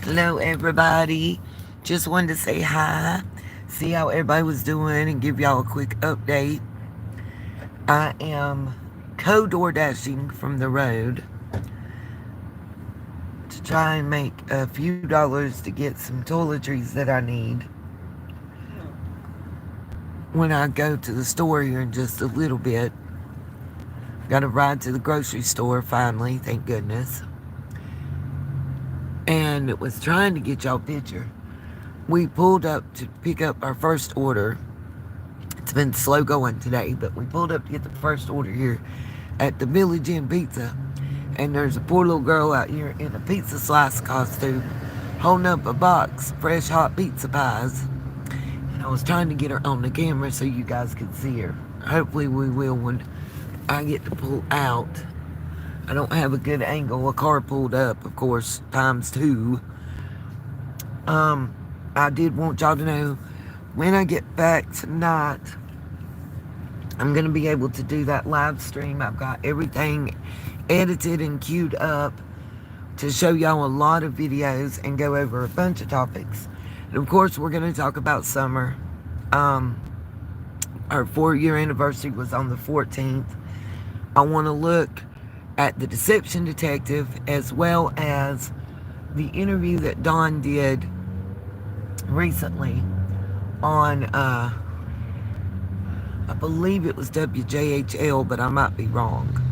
Hello, everybody. Just wanted to say hi, see how everybody was doing, and give y'all a quick update. I am co-door dashing from the road to try and make a few dollars to get some toiletries that I need when I go to the store here in just a little bit. Got to ride to the grocery store finally, thank goodness. And it was trying to get y'all a picture. We pulled up to pick up our first order. It's been slow going today, but we pulled up to get the first order here at the Village Inn Pizza. And there's a poor little girl out here in a pizza slice costume holding up a box of fresh hot pizza pies. And I was trying to get her on the camera so you guys could see her. Hopefully we will when I get to pull out. I don't have a good angle. A car pulled up, of course, times two. I did want y'all to know when I get back tonight, I'm going to be able to do that live stream. I've got everything edited and queued up to show y'all a lot of videos and go over a bunch of topics. And of course, we're going to talk about summer. Our 4-year anniversary was on the 14th. I want to look at the Deception Detective as well as the interview that Dawn did recently on I believe it was WJHL, but I might be wrong.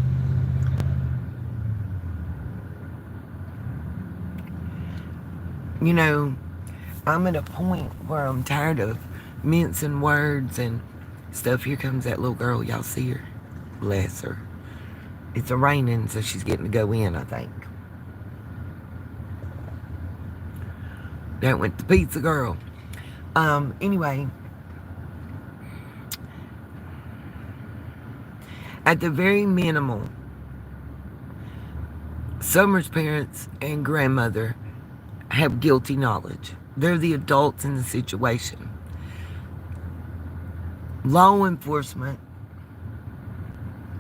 You know, I'm at a point where I'm tired of mincing words and stuff. Here comes that little girl. Y'all see her? Bless her. It's raining, so she's getting to go in, I think. That went the pizza girl. Anyway, at the very minimal, Summer's parents and grandmother have guilty knowledge. They're the adults in the situation. Law enforcement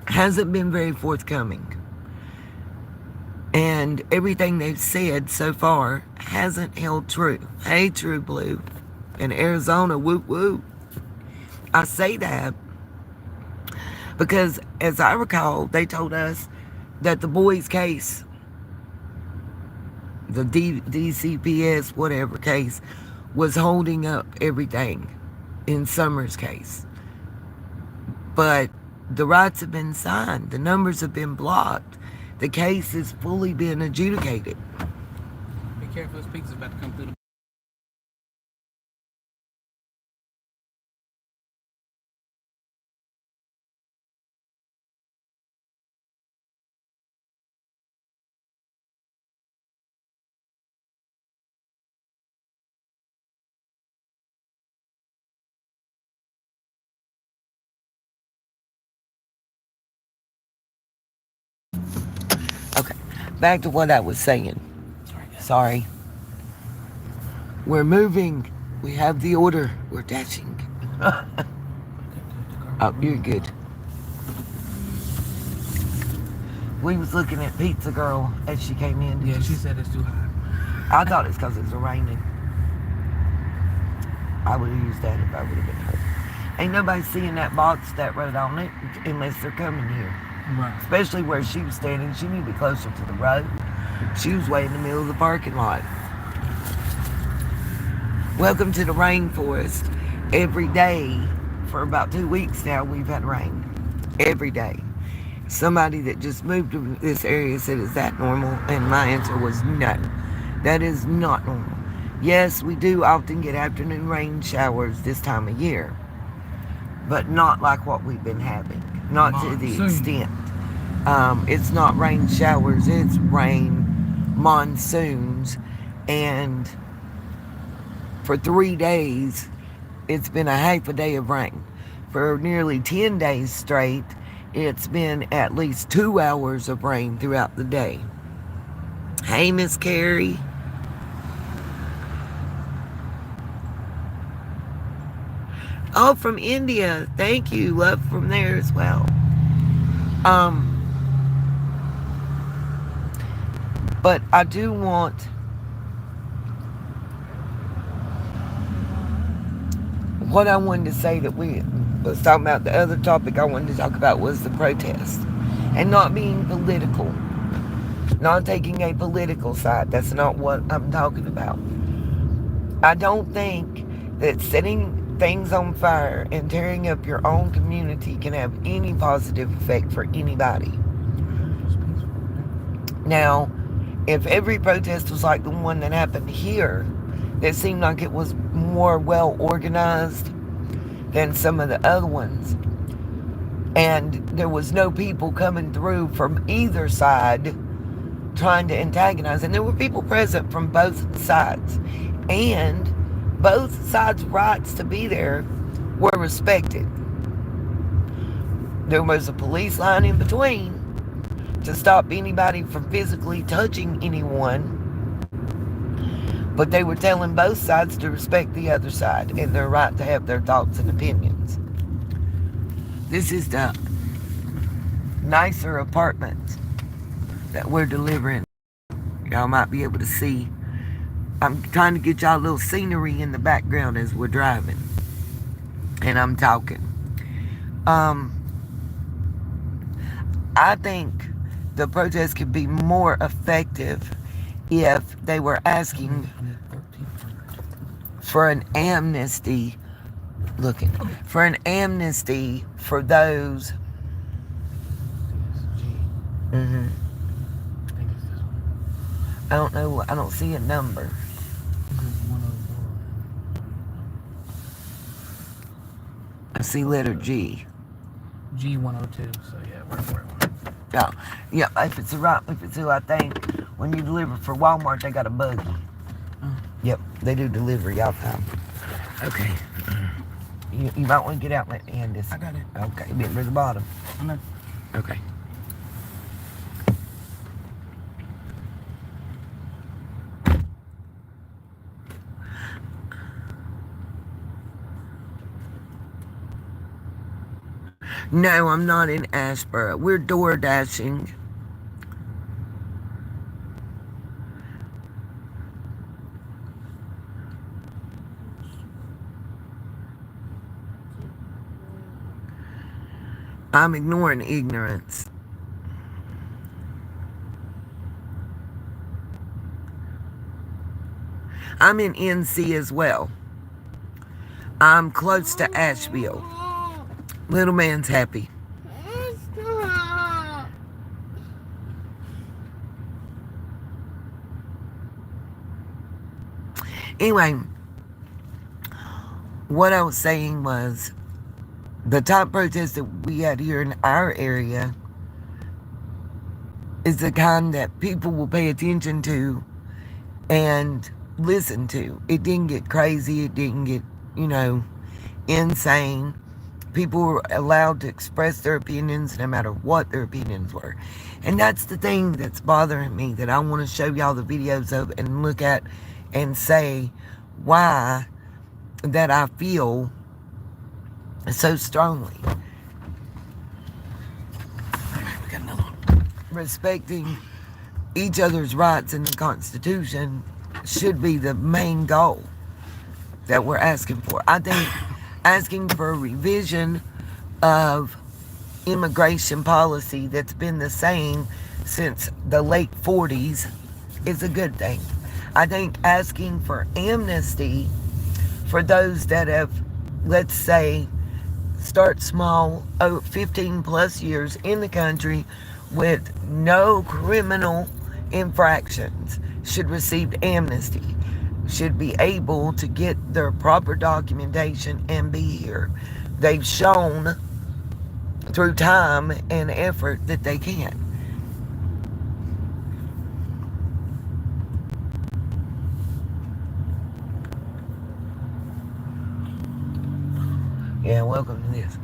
hasn't been very forthcoming. And everything they've said so far hasn't held true. Hey, True Blue. In Arizona, whoop whoop. I say that because, as I recall, they told us that the boy's case, the DCPS, whatever case, was holding up everything in Summer's case. But the rights have been signed. The numbers have been blocked. The case has fully been adjudicated. Be careful, this pizza's about to come through the... Okay, back to what I was saying. Sorry. We're moving. We have the order. We're dashing. Oh, you're good. We was looking at Pizza Girl as she came in. Yeah, she said it's too hot. I thought it's because it was raining. I would have used that if I would have been hurt. Ain't nobody seeing that box that wrote on it unless they're coming here. Right. Especially where she was standing. She needed to be closer to the road. She was way in the middle of the parking lot. Welcome to the rainforest. Every day for about 2 weeks now we've had rain. Every day. Somebody that just moved to this area said, is that normal? And my answer was no. That is not normal. Yes, we do often get afternoon rain showers this time of year. But not like what we've been having. Not to the extent. It's not rain showers, it's rain monsoons. And for 3 days, it's been a half a day of rain. For nearly 10 days straight, it's been at least 2 hours of rain throughout the day. Hey, Miss Carrie. Oh, from India. Thank you. Love from there as well. But I do want what I wanted to say that we was talking about, the other topic I wanted to talk about was the protest. And not being political. Not taking a political side. That's not what I'm talking about. I don't think that setting things on fire and tearing up your own community can have any positive effect for anybody. Now, if every protest was like the one that happened here, that seemed like it was more well organized than some of the other ones, and there was no people coming through from either side trying to antagonize, and there were people present from both sides, and both sides' rights to be there were respected. There was a police line in between to stop anybody from physically touching anyone, but they were telling both sides to respect the other side and their right to have their thoughts and opinions. This is the nicer apartments that we're delivering. Y'all might be able to see. I'm trying to get y'all a little scenery in the background as we're driving. And I'm talking. I think the protest could be more effective if they were asking for an amnesty. For an amnesty for those. I don't know. I don't see a number. I see letter G. G102. So yeah, we're where we Yeah. If it's who I think, when you deliver for Walmart, they got a buggy. Yep, they do delivery all the time. Okay. You might want to get out and let me hand this. I got it. Okay, get rid of the bottom. I know. Okay. No, I'm not in Ashboro. We're door dashing. I'm ignoring ignorance. I'm in NC as well. I'm close to Asheville. Little man's happy. Anyway, what I was saying was the top protest that we had here in our area is the kind that people will pay attention to and listen to. It didn't get crazy. It didn't get, insane. People were allowed to express their opinions no matter what their opinions were. And that's the thing that's bothering me, that I want to show y'all the videos of and look at and say why that I feel so strongly. We got another one. Respecting each other's rights in the Constitution should be the main goal that we're asking for. I think asking for a revision of immigration policy that's been the same since the late 40s is a good thing. I think asking for amnesty for those that have, let's say, start small, 15 plus years in the country with no criminal infractions should receive amnesty, should be able to get their proper documentation and be here. They've shown through time and effort that they can. Yeah, welcome to this.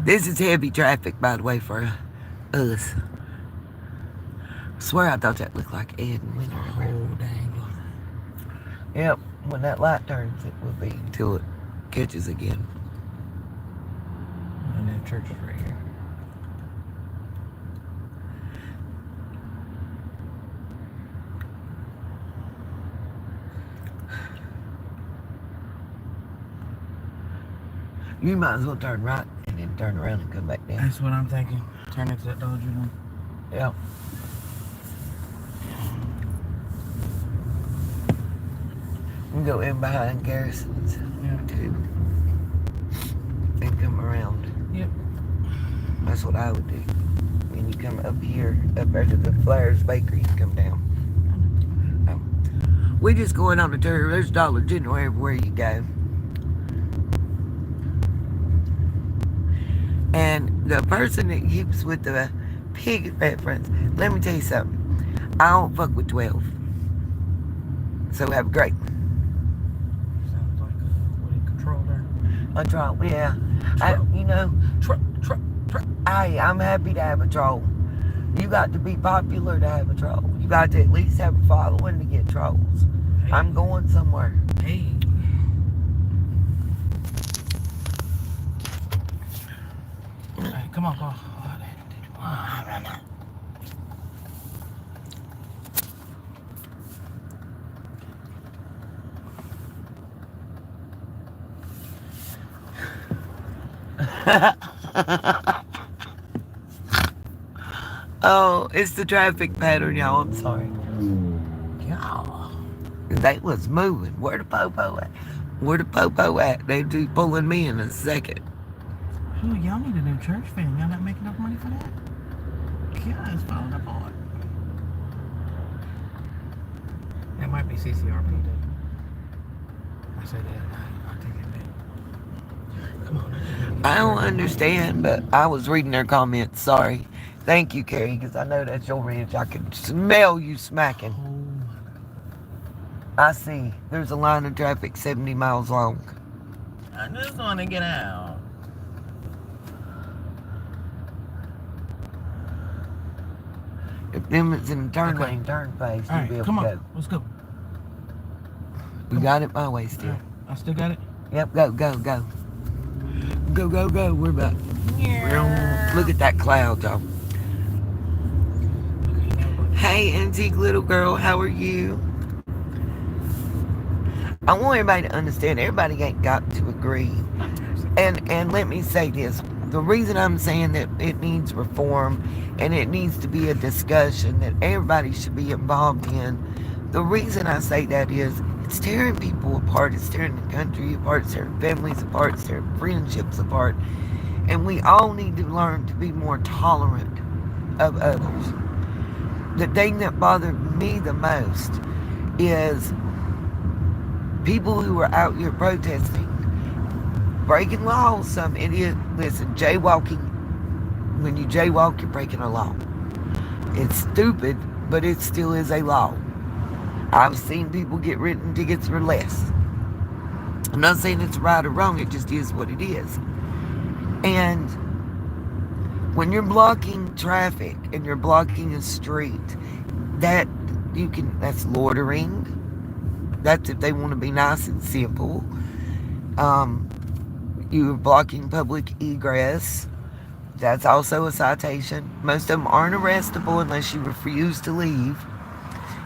This is heavy traffic, by the way, for us. I swear I thought that looked like Ed and Winter. Oh, dang. Yep, when that light turns, it will be until it catches again. And then church is right here. You might as well turn right and then turn around and come back down. That's what I'm thinking. Turn into that Dodge one. Yeah. We can go in behind Garrison's too. And come around. Yep. That's what I would do. And you come up here, up there to the Flyers Bakery and come down. Oh. We just going on a tour. There's Dollar General everywhere you go. And the person that keeps with the pig reference, let me tell you something. I don't fuck with 12. So have a great one. Sounds like a control there. A troll, yeah. I'm happy to have a troll. You got to be popular to have a troll. You got to at least have a following to get trolls. Hey. I'm going somewhere. Hey. Hey, come on, Paul. Oh, it's the traffic pattern, y'all. I'm sorry. Yeah. They was moving. Where the popo at? Where the popo at? They be pulling me in a second. Ooh, y'all need a new church fan. Y'all not making enough money for that? Yeah, it's falling apart. That might be CCRP though. I say that. I'll take it back. Come on. I don't understand, but I was reading their comments. Sorry. Thank you, Carrie, because I know that's your ridge. I can smell you smacking. I see. There's a line of traffic 70 miles long. I just want to get out. If them is in the turn lane, turn phase, All you'll be right, able come to on. go. Let's go. You got it my way still. Right. I still got it? Yep, go, go, go. Go, go, go. We're about. Look at that cloud, y'all. Hey, antique little girl, how are you? I want everybody to understand everybody ain't got to agree. And let me say this. The reason I'm saying that it needs reform and it needs to be a discussion that everybody should be involved in, the reason I say that is it's tearing people apart. It's tearing the country apart. It's tearing families apart. It's tearing friendships apart. And we all need to learn to be more tolerant of others. The thing that bothered me the most is people who are out here protesting, breaking laws. Some idiot, listen, jaywalking, when you jaywalk, you're breaking a law. It's stupid, but it still is a law. I've seen people get written tickets for less. I'm not saying it's right or wrong, it just is what it is. And when you're blocking traffic and you're blocking a street, that's loitering. That's if they want to be nice and simple. You're blocking public egress. That's also a citation. Most of them aren't arrestable unless you refuse to leave.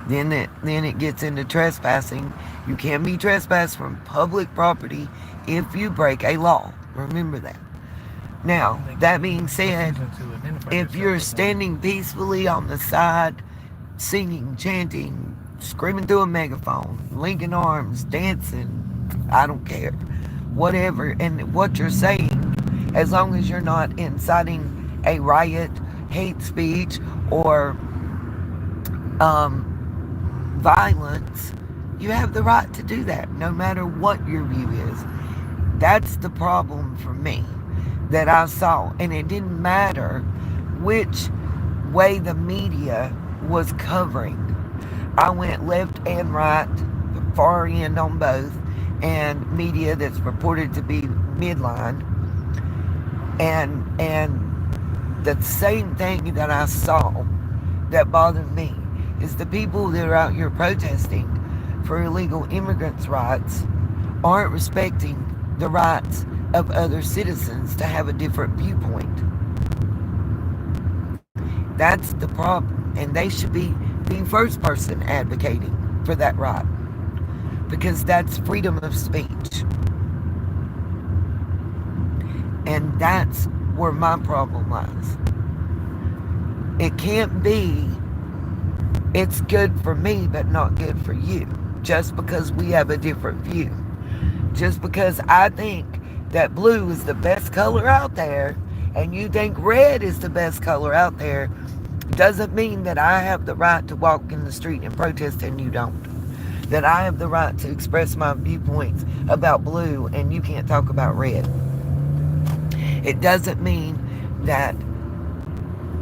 Then it gets into trespassing. You can be trespassed from public property if you break a law. Remember that. Now, that being said, if you're standing peacefully on the side, singing, chanting, screaming through a megaphone, linking arms, dancing, I don't care, whatever, and what you're saying, as long as you're not inciting a riot, hate speech, or violence, you have the right to do that, no matter what your view is. That's the problem for me that I saw, and it didn't matter which way the media was covering. I went left and right, far end on both, and media that's reported to be midline, and the same thing that I saw that bothered me is the people that are out here protesting for illegal immigrants' rights aren't respecting the rights of other citizens to have a different viewpoint. That's the problem, and they should be the first person advocating for that right, because that's freedom of speech. And that's where my problem lies. It can't be, it's good for me, but not good for you, just because we have a different view. Just because I think that blue is the best color out there, and you think red is the best color out there, doesn't mean that I have the right to walk in the street and protest and you don't. That I have the right to express my viewpoints about blue and you can't talk about red. It doesn't mean that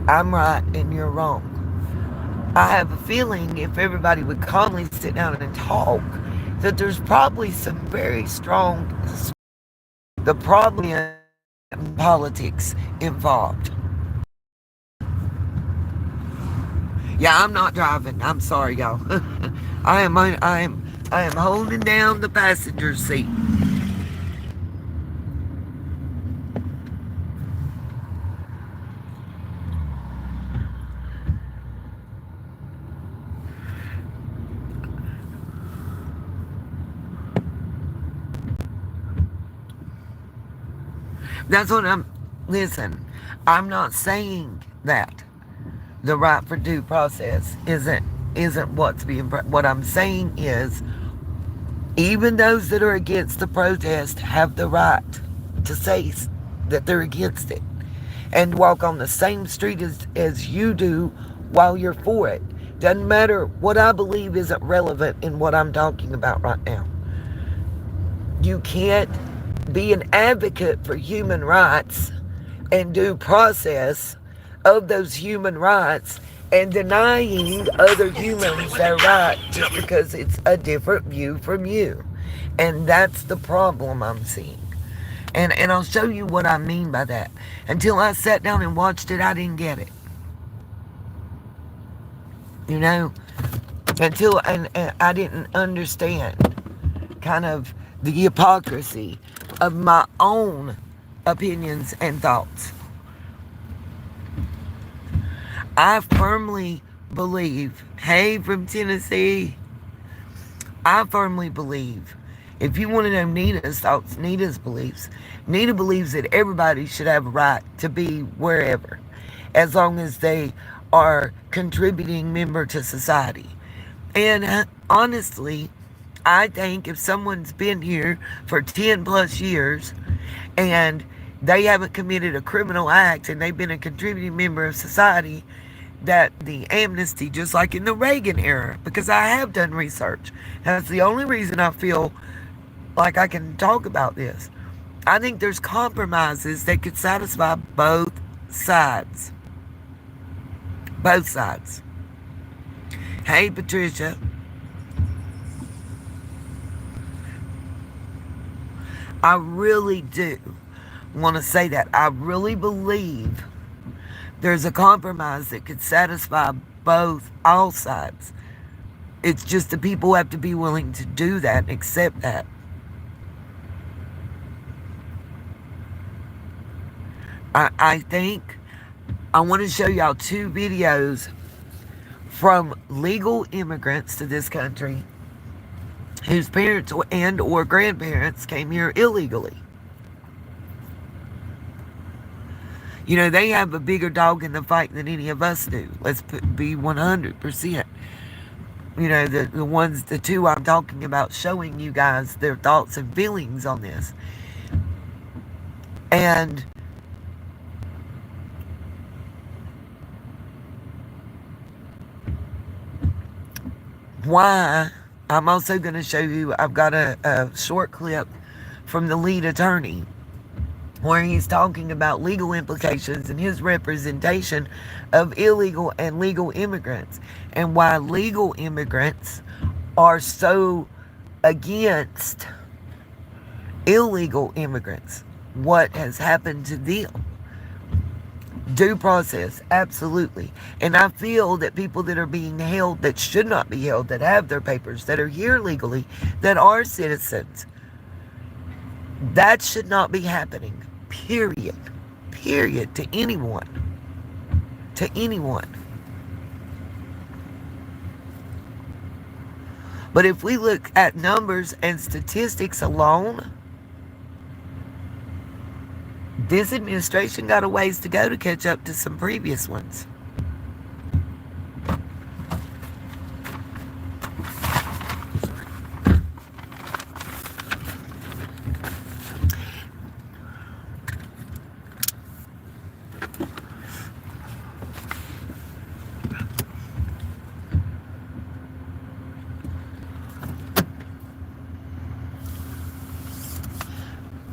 I'm right and you're wrong. I have a feeling if everybody would calmly sit down and talk, that there's probably some very strong, the problem is politics involved. Yeah, I'm not driving. I'm sorry, y'all. I am holding down the passenger seat. That's what listen, I'm not saying that the right for due process isn't what I'm saying is, even those that are against the protest have the right to say that they're against it and walk on the same street as you do while you're for it. Doesn't matter. What I believe isn't relevant in what I'm talking about right now. You can't be an advocate for human rights and due process of those human rights and denying other humans their right just because it's a different view from you. And that's the problem I'm seeing. And I'll show you what I mean by that. Until I sat down and watched it, I didn't get it. You know? Until and I didn't understand kind of the hypocrisy of my own opinions and thoughts. I firmly believe, hey, from Tennessee, I firmly believe, if you want to know Nita's thoughts, Nita's beliefs, Nita believes that everybody should have a right to be wherever, as long as they are contributing member to society. And honestly, I think if someone's been here for 10 plus years and they haven't committed a criminal act and they've been a contributing member of society, that the amnesty, just like in the Reagan era, because I have done research, that's the only reason I feel like I can talk about this. I think there's compromises that could satisfy both sides. Both sides. Hey, Patricia. I really do want to say that. I really believe there's a compromise that could satisfy all sides. It's just the people have to be willing to do that and accept that. I think I want to show y'all 2 videos from legal immigrants to this country whose parents and or grandparents came here illegally. You know, they have a bigger dog in the fight than any of us do. Let's be 100%. You know, the 2 I'm talking about, showing you guys their thoughts and feelings on this. And why, I'm also going to show you, I've got a short clip from the lead attorney where he's talking about legal implications and his representation of illegal and legal immigrants, and why legal immigrants are so against illegal immigrants. What has happened to them? Due process, absolutely. And I feel that people that are being held that should not be held, that have their papers, that are here legally, that are citizens, that should not be happening. Period. Period. To anyone. To anyone. But if we look at numbers and statistics alone, This administration got a ways to go to catch up to some previous ones.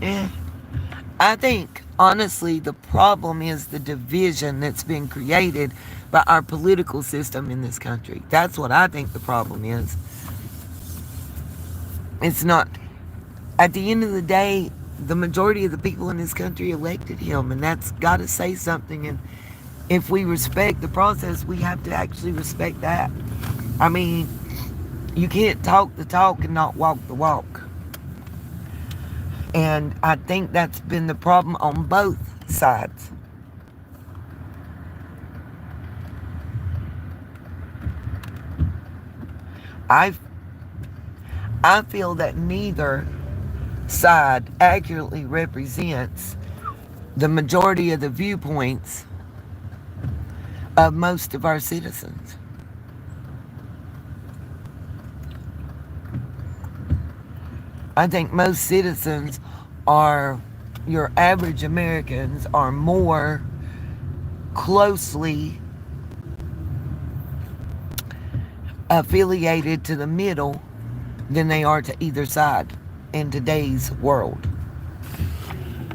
Yeah. I think, honestly, the problem is the division that's been created by our political system in this country. That's what I think the problem is. It's not, at the end of the day, the majority of the people in this country elected him, and that's got to say something. And if we respect the process, we have to actually respect that. I mean, you can't talk the talk and not walk the walk. And I think that's been the problem on both sides. I feel that neither side accurately represents the majority of the viewpoints of most of our citizens. I think most citizens are, your average Americans, are more closely affiliated to the middle than they are to either side in today's world.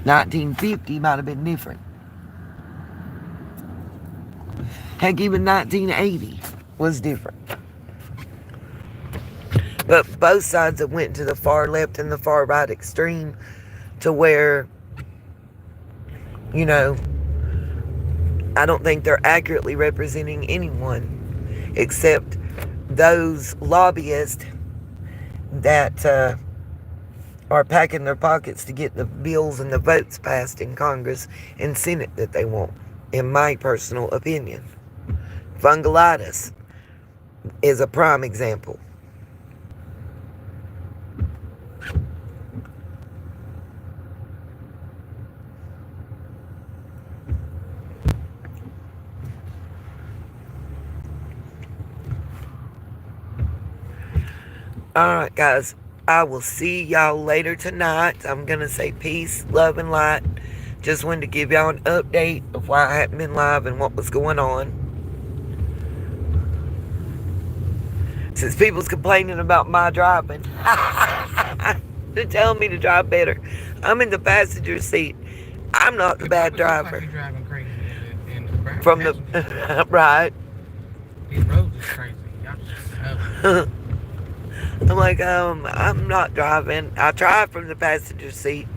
1950 might have been different. Heck, even 1980 was different. But both sides have went to the far left and the far right extreme to where, you know, I don't think they're accurately representing anyone except those lobbyists that are packing their pockets to get the bills and the votes passed in Congress and Senate that they want, in my personal opinion. Fungulitis is a prime example. Alright, guys. I will see y'all later tonight. I'm going to say peace, love, and light. Just wanted to give y'all an update of why I hadn't been live and what was going on. Since people's complaining about my driving. They're telling me to drive better. I'm in the passenger seat. I'm not the bad driver. Like you're driving crazy in the From the... right. These roads is crazy. Y'all just... I'm like, I'm not driving. I drive from the passenger seat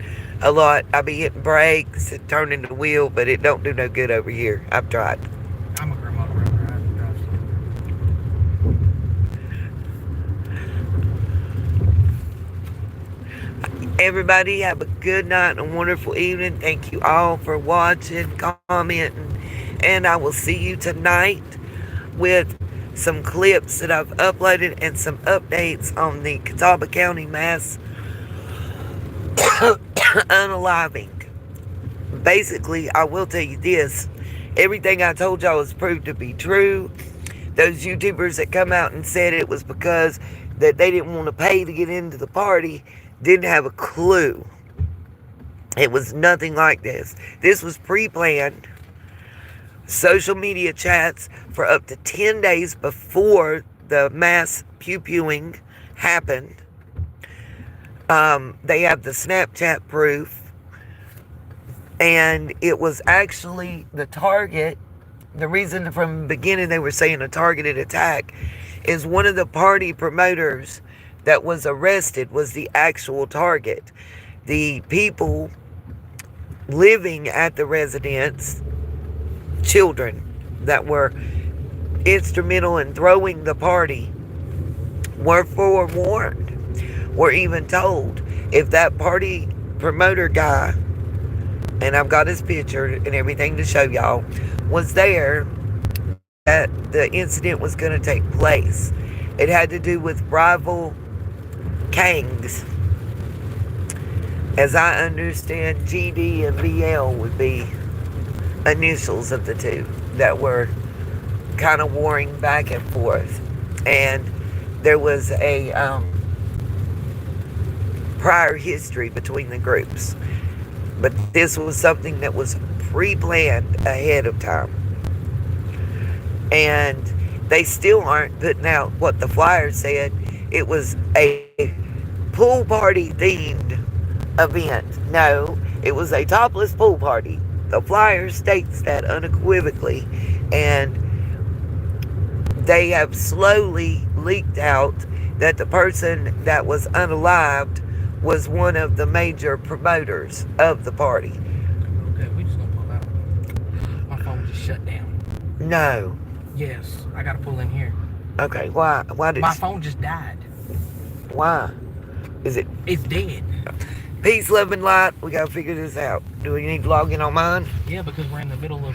a lot. I be hitting brakes and turning the wheel, but it don't do no good over here. I've tried. I'm a grandma driver. I drive slow. Everybody have a good night and a wonderful evening. Thank you all for watching, commenting, and I will see you tonight with some clips that I've uploaded and some updates on the Catawba County mass unaliving. Basically, I will tell you this. Everything I told y'all was proved to be true. Those YouTubers that come out and said it was because that they didn't want to pay to get into the party didn't have a clue. It was nothing like this. This was pre-planned. Social media chats for up to 10 days before the mass pew-pewing happened. They have the Snapchat proof. And it was actually the target. The reason from the beginning they were saying a targeted attack is one of the party promoters that was arrested was the actual target. The people living at the residence, children that were instrumental in throwing the party, were forewarned, were even told if that party promoter guy, and I've got his picture and everything to show y'all, was there, that the incident was going to take place. It had to do with rival gangs As I understand, GD and VL would be initials of the two that were kind of warring back and forth. And there was a prior history between the groups. But this was something that was pre planned ahead of time. And they still aren't putting out what the flyer said. It was a pool party themed event. No, it was a topless pool party. The flyer states that unequivocally. And they have slowly leaked out that the person that was unalived was one of the major promoters of the party. Okay, we just gonna pull out. My phone just shut down. No. Yes, I gotta pull in here. Okay, why? Why did My phone just died. Why? Is it It's dead. peace, love, and light? We gotta figure this out. Do we need to log in on mine? Yeah, because we're in the middle of